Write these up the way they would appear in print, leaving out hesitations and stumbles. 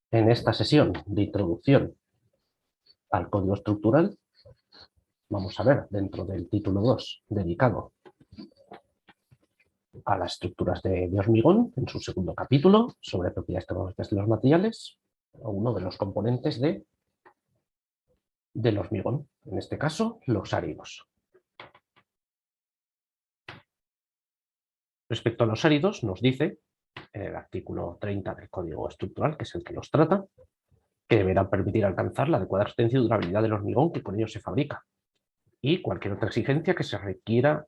En esta sesión de introducción al código estructural, vamos a ver dentro del título 2 dedicado a las estructuras de hormigón, en su segundo capítulo, sobre propiedades tecnológicas de los materiales, uno de los componentes del hormigón, en este caso, los áridos. Respecto a los áridos, nos dice, en el artículo 30 del código estructural, que es el que los trata, que deberán permitir alcanzar la adecuada resistencia y durabilidad del hormigón que con ello se fabrica, y cualquier otra exigencia que se requiera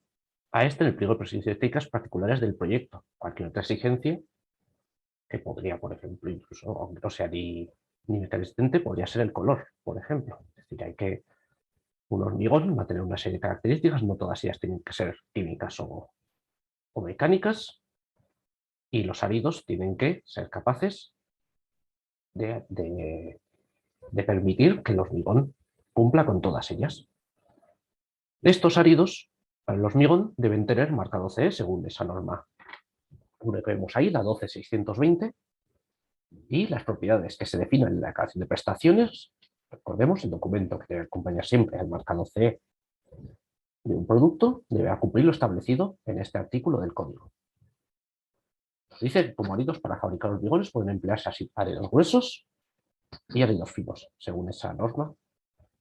a este en el pliego de prescripciones técnicas particulares del proyecto. Cualquier otra exigencia que podría, por ejemplo, incluso, aunque no sea ni resistente, podría ser el color, por ejemplo. Es decir, un hormigón va a tener una serie de características, no todas ellas tienen que ser químicas o mecánicas, y los áridos tienen que ser capaces de permitir que el hormigón cumpla con todas ellas. Estos áridos, para el hormigón, deben tener marcado CE según esa norma. Una que vemos ahí, la 12620, y las propiedades que se definen en la declaración de prestaciones. Recordemos, el documento que debe acompañar siempre el marcado CE de un producto deberá cumplir lo establecido en este artículo del código. Nos dice que como áridos para fabricar hormigones pueden emplearse así áridos gruesos y áridos finos, según esa norma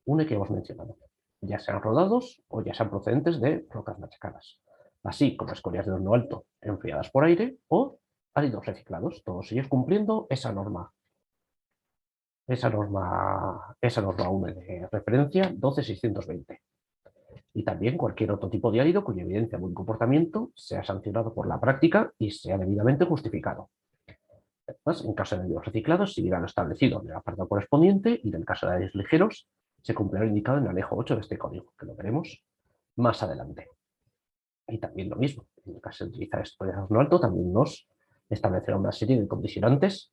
UNE que hemos mencionado, ya sean rodados o ya sean procedentes de rocas machacadas, así como escorias de horno alto enfriadas por aire o áridos reciclados, todos ellos cumpliendo esa norma UNE de referencia 12620. Y también cualquier otro tipo de árido cuya evidencia de buen comportamiento sea sancionado por la práctica y sea debidamente justificado. Además, en caso de áridos reciclados, seguirá lo establecido en el apartado correspondiente y en el caso de áridos ligeros, se cumplirá lo indicado en el anejo 8 de este código, que lo veremos más adelante. Y también lo mismo, en el caso de utilizar escorias de horno alto, también nos establecerá una serie de condicionantes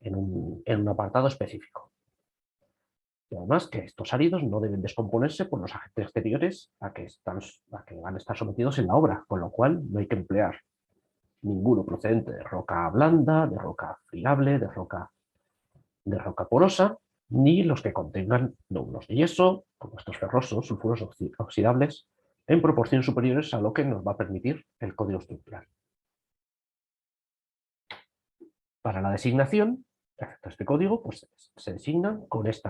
en un apartado específico. Y además que estos áridos no deben descomponerse por los agentes exteriores a que van a estar sometidos en la obra, con lo cual no hay que emplear ninguno procedente de roca blanda, de roca friable, de roca porosa, ni los que contengan nódulos de yeso, como estos ferrosos, sulfuros oxidables, en proporciones superiores a lo que nos va a permitir el código estructural. Para la designación, respecto a este código, pues se designan con este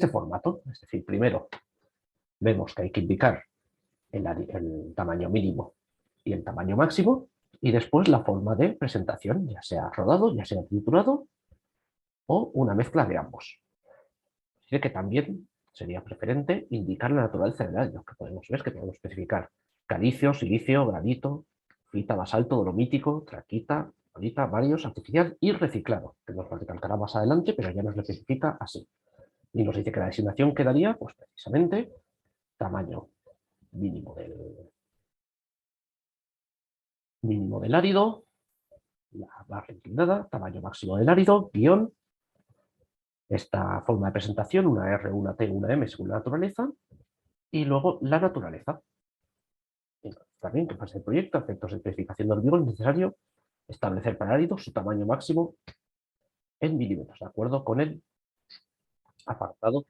formato. Es decir, primero vemos que hay que indicar el tamaño mínimo y el tamaño máximo, y después la forma de presentación, ya sea rodado, ya sea triturado, o una mezcla de ambos. Así que también sería preferente indicar la naturaleza del árido, que podemos ver, que podemos especificar calicio, silicio, granito, fita, basalto, dolomítico, traquita, bonita, varios, artificial y reciclado, que nos lo recalcará más adelante, pero ya nos lo especifica así. Y nos dice que la designación quedaría, pues precisamente, tamaño mínimo del árido, la barra inclinada, tamaño máximo del árido, guión, esta forma de presentación, una R, una T, una M según la naturaleza, y luego la naturaleza. También que pase el proyecto, a efectos de especificación de hormigón, es necesario establecer para áridos su tamaño máximo en milímetros, de acuerdo con el apartado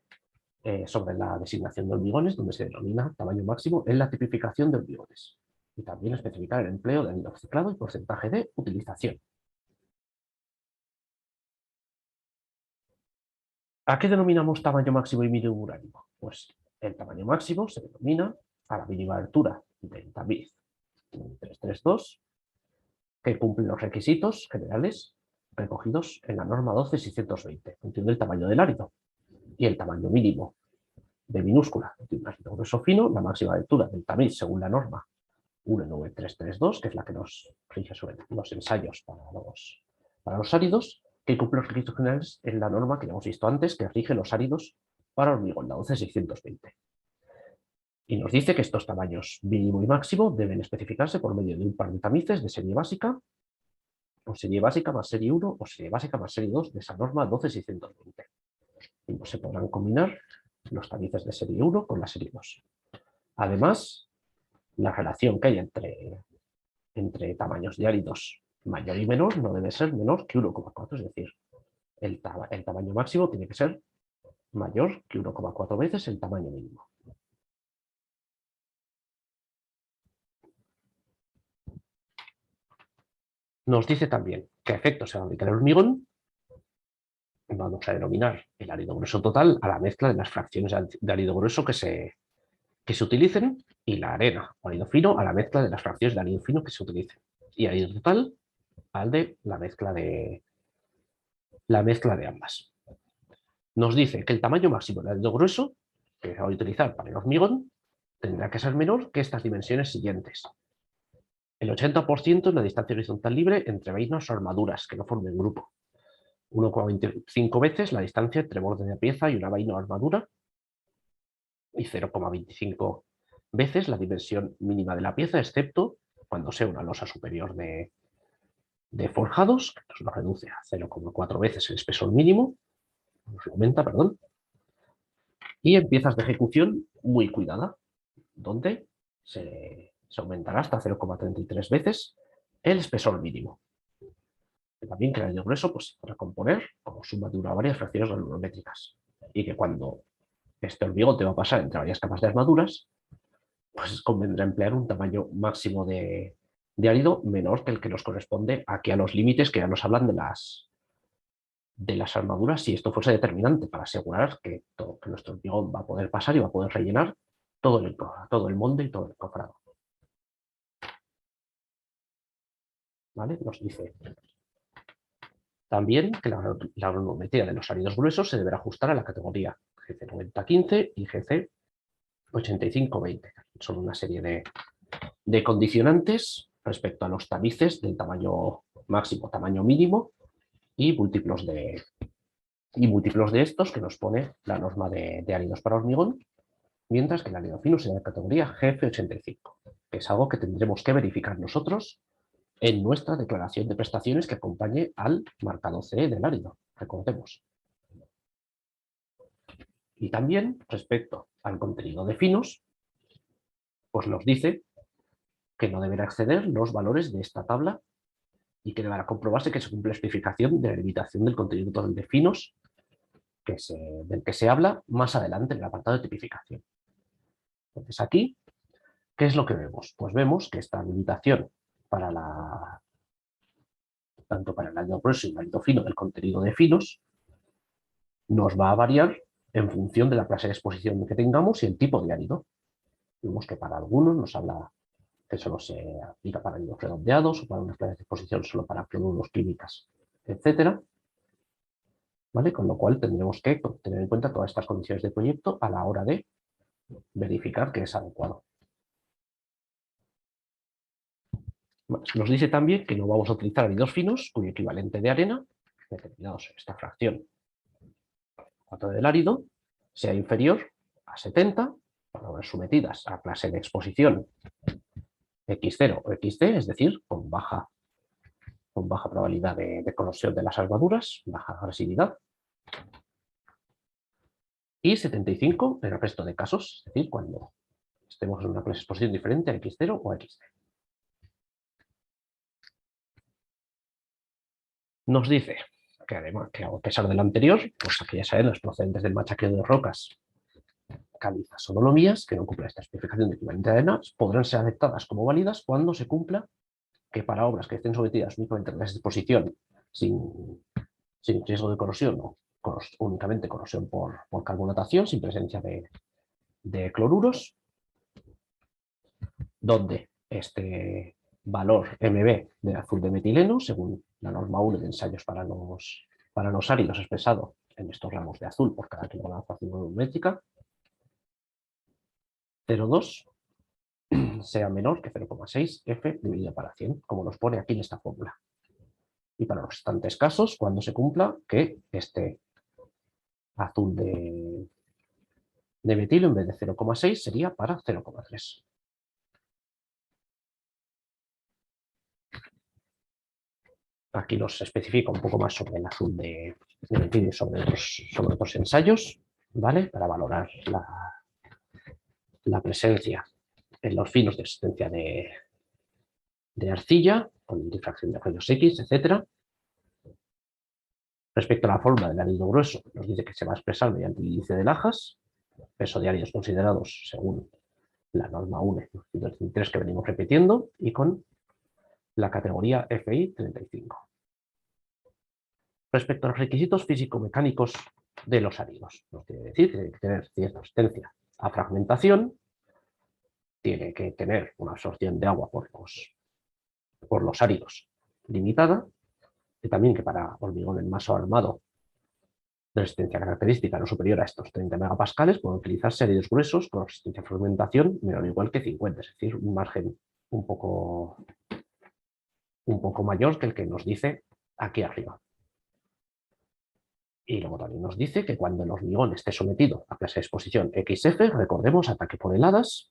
sobre la designación de hormigones, donde se denomina tamaño máximo en la tipificación de hormigones. Y también especificar el empleo de árido reciclado y porcentaje de utilización. ¿A qué denominamos tamaño máximo y mínimo uránico? Pues el tamaño máximo se denomina a la mínima altura del tamiz 332, que cumple los requisitos generales recogidos en la norma 12620, en función del tamaño del árido, y el tamaño mínimo de minúscula de un árido grueso fino, la máxima altura del tamiz según la norma 19332, que es la que nos rige sobre los ensayos para los áridos, que cumple los requisitos generales en la norma que ya hemos visto antes, que rige los áridos para hormigón, la 11620. Y nos dice que estos tamaños mínimo y máximo deben especificarse por medio de un par de tamices de serie básica, o serie básica más serie 1, o serie básica más serie 2 de esa norma 12620. Y no se podrán combinar los tamices de serie 1 con la serie 2. Además, la relación que hay entre tamaños de áridos mayor y menor no debe ser menor que 1,4, es decir, el tamaño máximo tiene que ser mayor que 1,4 veces el tamaño mínimo. Nos dice también que a efectos se fabrica el hormigón, vamos a denominar el árido grueso total a la mezcla de las fracciones de árido grueso que se utilicen, y la arena o árido fino a la mezcla de las fracciones de árido fino que se utilicen. Y árido total al de la mezcla de ambas. Nos dice que el tamaño máximo del árido grueso que se va a utilizar para el hormigón tendrá que ser menor que estas dimensiones siguientes. El 80% es la distancia horizontal libre entre vainas o armaduras que no formen grupo. 1,25 veces la distancia entre borde de pieza y una vaina o armadura, y 0,25 veces la dimensión mínima de la pieza, excepto cuando sea una losa superior de forjados, que nos lo reduce a 0,4 veces el espesor mínimo, nos lo aumenta, perdón, y en piezas de ejecución muy cuidada, donde se aumentará hasta 0,33 veces el espesor mínimo. También que el árido grueso pues, se podrá componer como suma de una o varias fracciones granulométricas, y que cuando este hormigón te va a pasar entre varias capas de armaduras, pues convendrá emplear un tamaño máximo de árido menor que el que nos corresponde aquí a los límites que ya nos hablan de las armaduras, si esto fuese determinante para asegurar que nuestro hormigón va a poder pasar y va a poder rellenar todo el molde y todo el cofrado. ¿Vale? Nos dice también que la granulometría de los áridos gruesos se deberá ajustar a la categoría GC 9015 y GC 8520. Son una serie de condicionantes respecto a los tamices del tamaño máximo, tamaño mínimo y múltiplos de estos que nos pone la norma de áridos para hormigón, mientras que el árido fino será de categoría GF85, que es algo que tendremos que verificar nosotros en nuestra declaración de prestaciones que acompañe al marcado CE del árido, recordemos. Y también, respecto al contenido de finos, pues nos dice que no deberá exceder los valores de esta tabla y que deberá comprobarse que se cumple la especificación de la limitación del contenido total de finos del que se habla más adelante en el apartado de tipificación. Entonces aquí, ¿qué es lo que vemos? Pues vemos que esta limitación tanto para el árido grueso y el árido fino del contenido de finos nos va a variar en función de la clase de exposición que tengamos y el tipo de árido. Vemos que para algunos nos habla que solo se aplica para áridos redondeados o para unas clases de exposición solo para cloruros químicas, etcétera. ¿Vale? Con lo cual tendremos que tener en cuenta todas estas condiciones de proyecto a la hora de verificar que es adecuado. Nos dice también que no vamos a utilizar áridos finos cuyo equivalente de arena, determinados en esta fracción 4 del árido, sea inferior a 70, para obras sometidas a clase de exposición X0 o XD, es decir, con baja probabilidad de corrosión de las armaduras, baja agresividad, y 75 en el resto de casos, es decir, cuando estemos en una clase de exposición diferente a X0 o a XD. Nos dice que además, que a pesar de lo anterior, pues aquellas arenas procedentes del machaqueo de rocas calizas o dolomías que no cumplan esta especificación de equivalente de arenas podrán ser aceptadas como válidas cuando se cumpla que para obras que estén sometidas únicamente a clases de exposición sin riesgo de corrosión o únicamente corrosión por carbonatación, sin presencia de cloruros, donde este valor MB de azul de metileno, según la norma 1 de ensayos para los áridos expresado en estos gramos de azul por cada kilogramo de fracción volumétrica, 0,2 sea menor que 0,6 F dividido para 100, como nos pone aquí en esta fórmula. Y para los restantes casos, cuando se cumpla que este azul de metilo en vez de 0,6 sería para 0,3. Aquí nos especifica un poco más sobre el azul de metilo y sobre otros ensayos, ¿vale? Para valorar la presencia en los finos de existencia de arcilla, con difracción de rayos X, etc. Respecto a la forma del árido grueso, nos dice que se va a expresar mediante el índice de Lajas, peso de áridos considerados según la norma UNE 133 que venimos repitiendo, y con la categoría FI 35. Respecto a los requisitos físico-mecánicos de los áridos, nos quiere decir que tiene que tener cierta resistencia a fragmentación, tiene que tener una absorción de agua por los áridos limitada, y también que para hormigón en masa armado de resistencia característica no superior a estos 30 megapascales pueden utilizarse áridos gruesos con resistencia a fragmentación menor o igual que 50, es decir, un margen un poco mayor que el que nos dice aquí arriba. Y luego también nos dice que cuando el hormigón esté sometido a clase de exposición XF, recordemos ataque por heladas,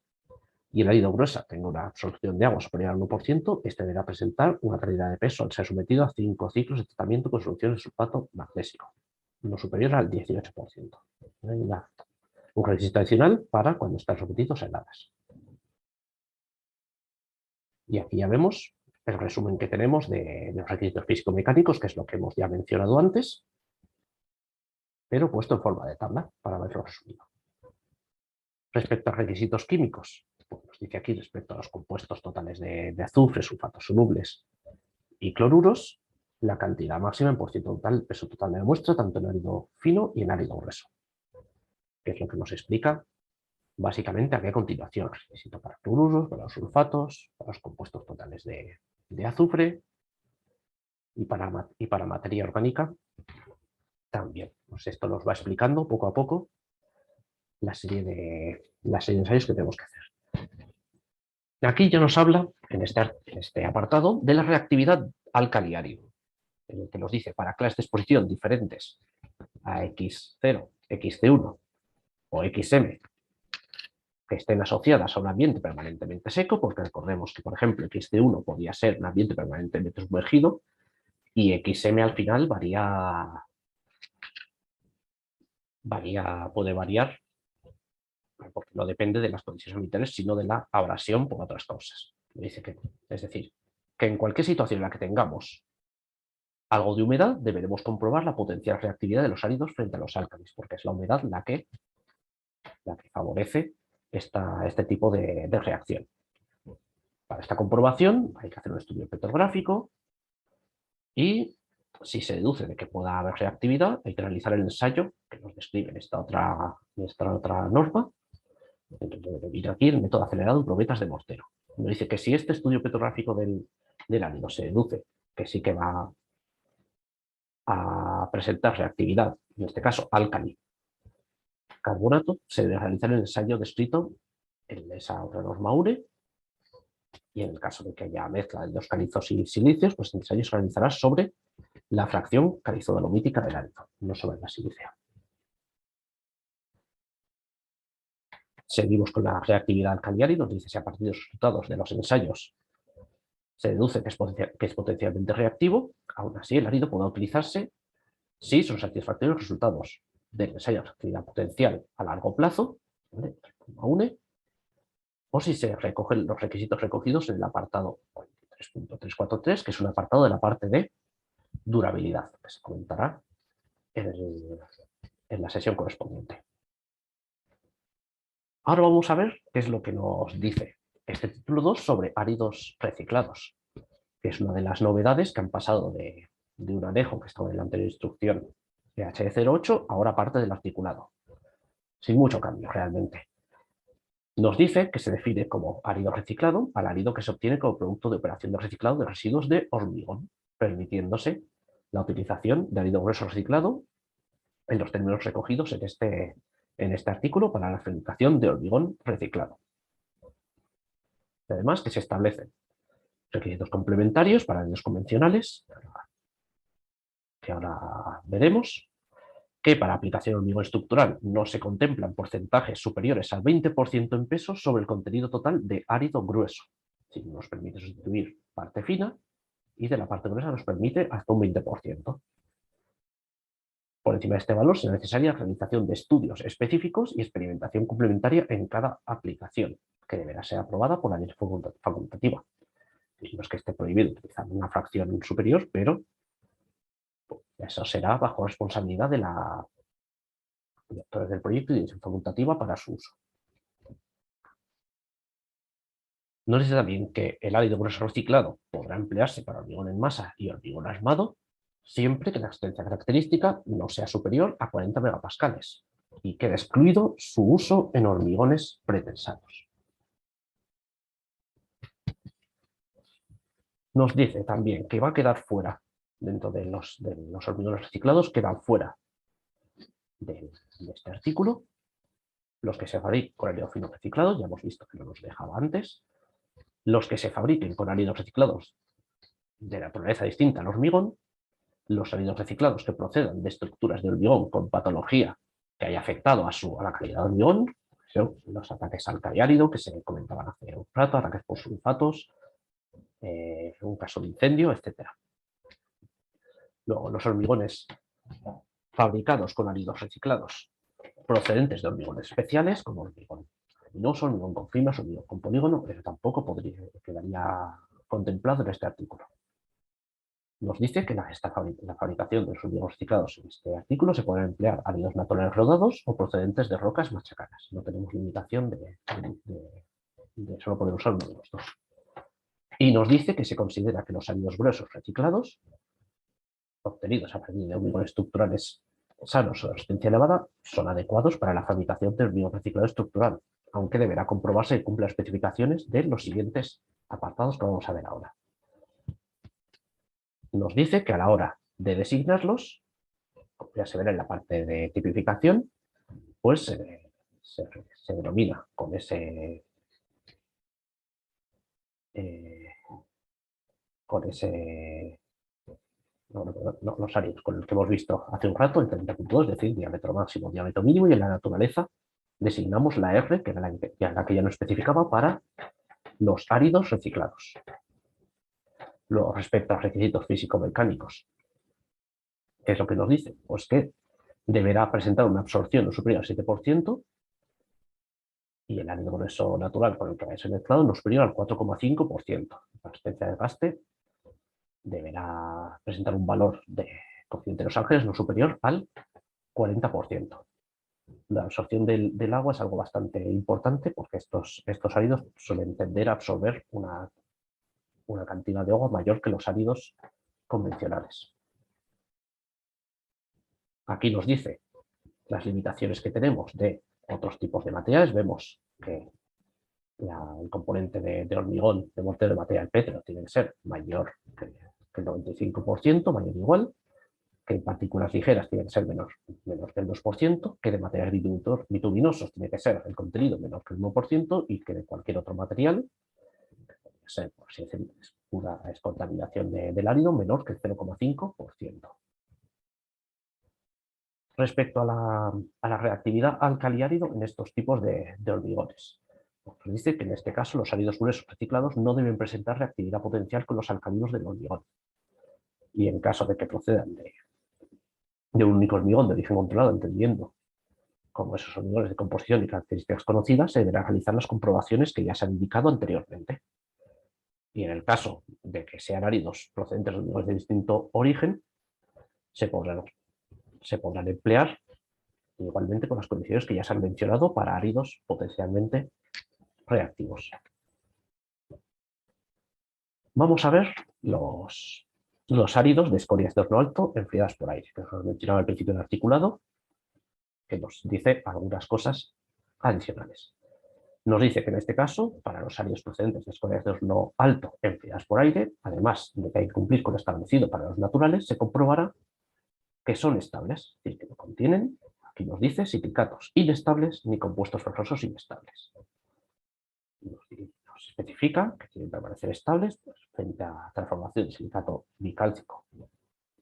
y el árido gruesa tenga una absorción de agua superior al 1%, este deberá presentar una pérdida de peso al ser sometido a 5 ciclos de tratamiento con solución de sulfato magnésico, no superior al 18%. Un requisito adicional para cuando están sometidos a heladas. Y aquí ya vemos el resumen que tenemos de los requisitos físico-mecánicos, que es lo que hemos ya mencionado antes, pero puesto en forma de tabla para verlo resumido. Respecto a requisitos químicos, pues nos dice aquí respecto a los compuestos totales de azufre, sulfatos solubles y cloruros, la cantidad máxima en porcentaje total, peso total de la muestra, tanto en árido fino y en árido grueso, que es lo que nos explica básicamente aquí a continuación. Requisito para cloruros, para los sulfatos, para los compuestos totales de azufre y para materia orgánica también. Pues esto nos va explicando poco a poco la serie de ensayos que tenemos que hacer. Aquí ya nos habla, en este apartado, de la reactividad alcali-árido, en el que nos dice para clases de exposición diferentes a X0, XC1 o XM, que estén asociadas a un ambiente permanentemente seco, porque recordemos que, por ejemplo, XC1 podría ser un ambiente permanentemente sumergido y XM al final puede variar, porque no depende de las condiciones ambientales, sino de la abrasión por otras causas. Dice que, es decir, que en cualquier situación en la que tengamos algo de humedad, deberemos comprobar la potencial reactividad de los áridos frente a los álcalis, porque es la humedad la que favorece este tipo de reacción. Para esta comprobación hay que hacer un estudio petrográfico y si se deduce de que pueda haber reactividad, hay que realizar el ensayo que nos describe en esta otra norma. Ir aquí el método acelerado en probetas de mortero. Nos dice que si este estudio petrográfico del árido se deduce que sí que va a presentar reactividad, en este caso álcali carbonato, se debe realizar el ensayo descrito en esa otra norma UNE, y en el caso de que haya mezcla de dos calizos y silicios, pues el ensayo se realizará sobre la fracción calizodolomítica del árido, no sobre la silícea. Seguimos con la reactividad alcali, nos dice si a partir de los resultados de los ensayos se deduce que es potencialmente reactivo, aún así el árido podrá utilizarse si son satisfactorios los resultados del ensayo de actividad potencial a largo plazo, ¿vale? UNE, o si se recogen los requisitos recogidos en el apartado 3.343, que es un apartado de la parte de durabilidad, que se comentará en la sesión correspondiente. Ahora vamos a ver qué es lo que nos dice este título 2 sobre áridos reciclados, que es una de las novedades que han pasado de un anejo que estaba en la anterior instrucción de HE08, ahora parte del articulado, sin mucho cambio realmente. Nos dice que se define como árido reciclado al árido que se obtiene como producto de operación de reciclado de residuos de hormigón, permitiéndose la utilización de árido grueso reciclado en los términos recogidos en este artículo para la fabricación de hormigón reciclado. Además, que se establecen requisitos complementarios para áridos convencionales, que ahora veremos, que para aplicación de hormigón estructural no se contemplan porcentajes superiores al 20% en peso sobre el contenido total de árido grueso. Si nos permite sustituir parte fina y de la parte gruesa nos permite hasta un 20%. Por encima de este valor será necesaria la realización de estudios específicos y experimentación complementaria en cada aplicación, que deberá ser aprobada por la ley facultativa. Y no es que esté prohibido utilizar una fracción superior, pero eso será bajo responsabilidad de la directores del proyecto y dirección facultativa para su uso. Nos dice también que el árido grueso reciclado podrá emplearse para hormigón en masa y hormigón armado siempre que la existencia característica no sea superior a 40 megapascales y quede excluido su uso en hormigones pretensados. Nos dice también que va a quedar fuera, dentro de los hormigones reciclados, quedan fuera de este artículo los que se fabrican con árido fino reciclado, ya hemos visto que no nos dejaba antes, los que se fabriquen con áridos reciclados de naturaleza distinta al hormigón, los áridos reciclados que procedan de estructuras de hormigón con patología que haya afectado a la calidad del hormigón, los ataques al caliárido que se comentaban hace un rato, ataques por sulfatos, un caso de incendio, etc. Luego, los hormigones fabricados con áridos reciclados procedentes de hormigones especiales, como hormigón luminoso, hormigón con fibras, hormigón con polígono, pero tampoco quedaría contemplado en este artículo. Nos dice que la fabricación de los hormigones reciclados en este artículo se pueden emplear áridos naturales rodados o procedentes de rocas machacadas. No tenemos limitación de solo poder usar uno de los dos. Y nos dice que se considera que los áridos gruesos reciclados, obtenidos a partir de hormigones estructurales sanos o de resistencia elevada, son adecuados para la fabricación de hormigón reciclado estructural, aunque deberá comprobarse que cumple las especificaciones de los siguientes apartados que vamos a ver ahora. Nos dice que a la hora de designarlos, como ya se verá en la parte de tipificación, pues se denomina con ese los áridos con el que hemos visto hace un rato, el 30.2, es decir, diámetro máximo, diámetro mínimo, y en la naturaleza designamos la R, que era la que ya no especificaba, para los áridos reciclados. Luego, respecto a requisitos físico-mecánicos, ¿qué es lo que nos dice? Pues que deberá presentar una absorción no superior al 7% y el árido grueso natural con el que vaya a ser mezclado no superior al 4,5%. La resistencia de desgaste deberá presentar un valor de coeficiente de Los Ángeles no superior al 40%. La absorción del agua es algo bastante importante porque estos áridos suelen tender a absorber una cantidad de agua mayor que los áridos convencionales. Aquí nos dice las limitaciones que tenemos de otros tipos de materiales. Vemos que el componente de hormigón, de mortero de material pétreo, tiene que ser mayor que el 95%, mayor o igual, que en partículas ligeras tiene que ser menos que el 2%, que de materiales bituminosos tiene que ser el contenido menor que el 1% y que de cualquier otro material, por si es contaminación del árido, menor que el 0,5%. Respecto a la reactividad alcali-árido en estos tipos de hormigones. Nos dice que en este caso los áridos gruesos reciclados no deben presentar reactividad potencial con los alcalinos del hormigón. Y en caso de que procedan de un único hormigón de origen controlado, entendiendo como esos hormigones de composición y características conocidas, se deberán realizar las comprobaciones que ya se han indicado anteriormente. Y en el caso de que sean áridos procedentes de hormigones de distinto origen, se podrán emplear igualmente con las condiciones que ya se han mencionado para áridos potencialmente reactivos. Vamos a ver los áridos de escorias de horno alto enfriadas por aire, que os mencionaba al principio del articulado, que nos dice algunas cosas adicionales. Nos dice que en este caso, para los áridos procedentes de escorias de horno alto enfriadas por aire, además de que hay que cumplir con lo establecido para los naturales, se comprobará que son estables, es decir, que no contienen, aquí nos dice, silicatos inestables ni compuestos ferrosos inestables. Nos especifica que tienen que permanecer estables pues, frente a transformación de silicato bicálcico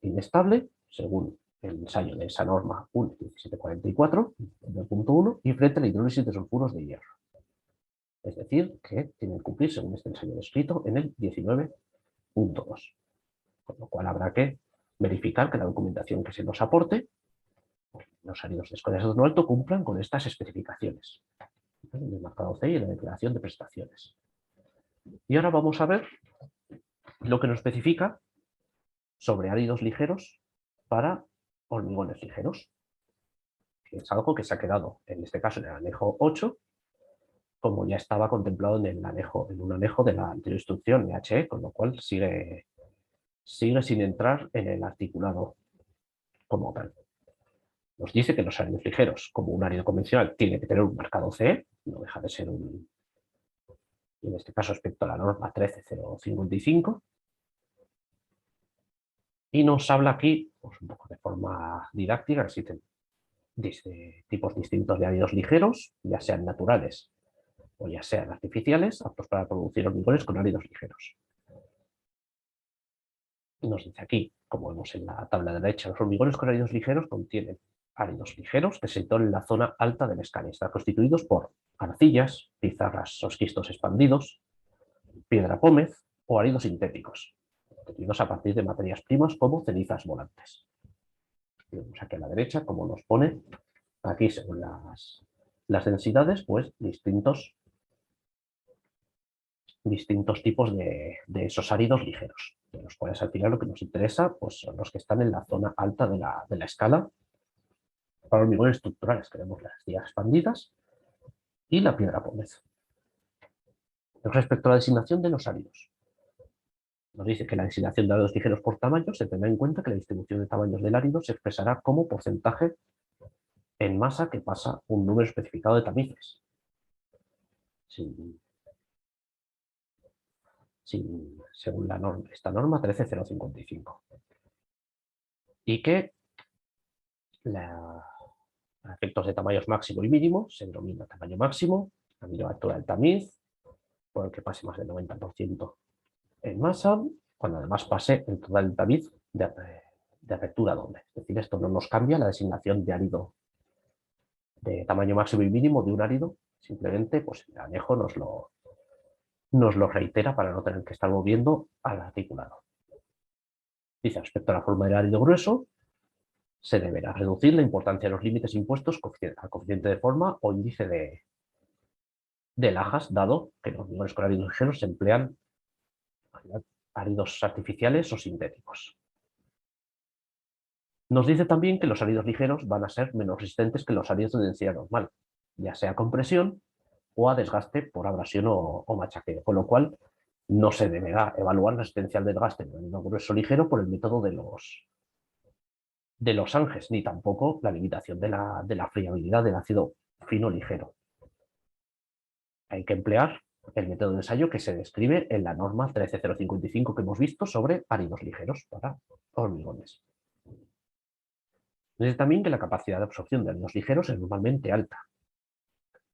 inestable, según el ensayo de esa norma 1.1744, 2.1, y frente a la hidrólisis de sulfuros de hierro. Es decir, que tienen que cumplir según este ensayo descrito en el 19.2. Con lo cual habrá que verificar que la documentación que se nos aporte, los áridos de escorias de horno alto, cumplan con estas especificaciones. En el marcado C y en la declaración de prestaciones. Y ahora vamos a ver lo que nos especifica sobre áridos ligeros para hormigones ligeros, que es algo que se ha quedado, en este caso, en el anejo 8, como ya estaba contemplado en un anejo de la anterior instrucción EHE, con lo cual sigue sin entrar en el articulado como tal. Nos dice que los áridos ligeros, como un árido convencional, tiene que tener un marcado CE, no deja de ser en este caso respecto a la norma 13055, y nos habla aquí, pues un poco de forma didáctica, que existen tipos distintos de áridos ligeros, ya sean naturales o ya sean artificiales, aptos para producir hormigones con áridos ligeros. Nos dice aquí, como vemos en la tabla de derecha, los hormigones con áridos ligeros contienen áridos ligeros que se sitúan en la zona alta del escáner. Están constituidos por arcillas, pizarras o esquistos expandidos, piedra pómez o áridos sintéticos, obtenidos a partir de materias primas como cenizas volantes. Vemos aquí a la derecha como nos pone aquí según las densidades, pues distintos tipos de esos áridos ligeros, de los cuales al final lo que nos interesa pues, son los que están en la zona alta de la escala para hormigones estructurales. Tenemos las arcillas expandidas y la piedra pómez. Respecto a la designación de los áridos, nos dice que la designación de áridos ligeros por tamaño se tendrá en cuenta que la distribución de tamaños del árido se expresará como porcentaje en masa que pasa un número especificado de tamices, según esta norma 13055. Y que a efectos de tamaños máximo y mínimo se denomina tamaño máximo, la mínima altura del tamiz, por el que pase más del 90% en masa, cuando además pase el total del tamiz de apertura doble. Es decir, esto no nos cambia la designación de árido de tamaño máximo y mínimo de un árido, simplemente pues el anejo nos lo reitera para no tener que estar moviendo al articulado. Dice, respecto a la forma del árido grueso, se deberá reducir la importancia de los límites impuestos al coeficiente de forma o índice de lajas, dado que los hormigones con áridos ligeros se emplean áridos artificiales o sintéticos. Nos dice también que los áridos ligeros van a ser menos resistentes que los áridos de densidad normal, ya sea a compresión o a desgaste por abrasión o machaqueo, con lo cual no se deberá evaluar la resistencia al desgaste de un árido grueso ligero por el método de los Anges, ni tampoco la limitación de la friabilidad del ácido fino ligero. Hay que emplear el método de ensayo que se describe en la norma 13055 que hemos visto sobre áridos ligeros para hormigones. Dice también que la capacidad de absorción de áridos ligeros es normalmente alta.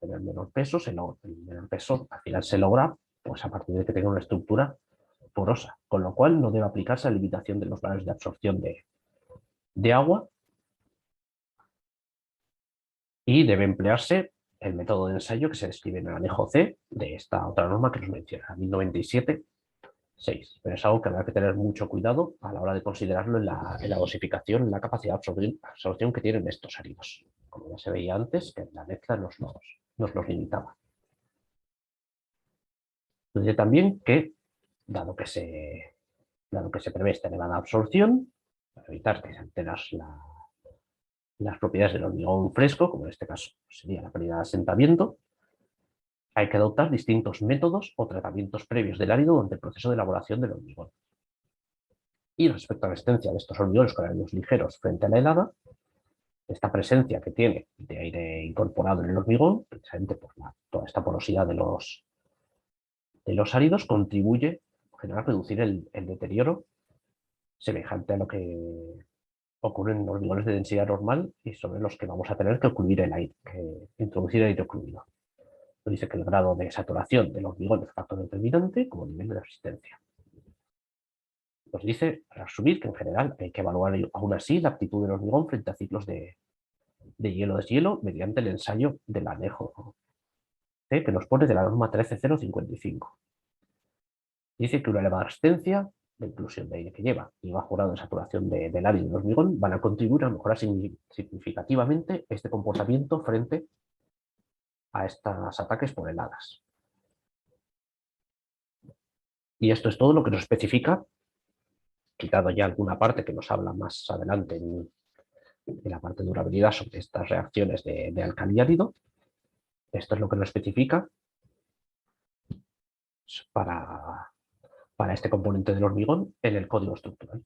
El menor peso al final se logra pues, a partir de que tenga una estructura porosa, con lo cual no debe aplicarse la limitación de los valores de absorción de agua y debe emplearse el método de ensayo que se describe en el anejo C de esta otra norma que nos menciona, 1097-6. Pero es algo que habrá que tener mucho cuidado a la hora de considerarlo en la dosificación, en la capacidad de absorción que tienen estos áridos. Como ya se veía antes, que la mezcla nos los limitaba. Dice también que, dado que se prevé esta elevada absorción, para evitar que se alteren las propiedades del hormigón fresco, como en este caso sería la pérdida de asentamiento, hay que adoptar distintos métodos o tratamientos previos del árido durante el proceso de elaboración del hormigón. Y respecto a la resistencia de estos hormigones con áridos ligeros frente a la helada, esta presencia que tiene de aire incorporado en el hormigón, precisamente por toda esta porosidad de los áridos, contribuye en general a reducir el deterioro semejante a lo que ocurre en hormigones de densidad normal y sobre los que vamos a tener que introducir el aire ocluido. Dice que el grado de saturación del hormigón es factor determinante como nivel de resistencia. Nos dice, para resumir, que en general hay que evaluar aún así la aptitud del hormigón frente a ciclos de hielo-deshielo mediante el ensayo del anejo C que nos pone de la norma 13055. Dice que una elevada resistencia, la inclusión de aire que lleva y bajo grado de saturación del árido y del hormigón van a contribuir a mejorar significativamente este comportamiento frente a estos ataques por heladas. Y esto es todo lo que nos especifica, quitado ya alguna parte que nos habla más adelante en la parte de durabilidad sobre estas reacciones de álcali ácido. Esto es lo que nos especifica para este componente del hormigón en el código estructural.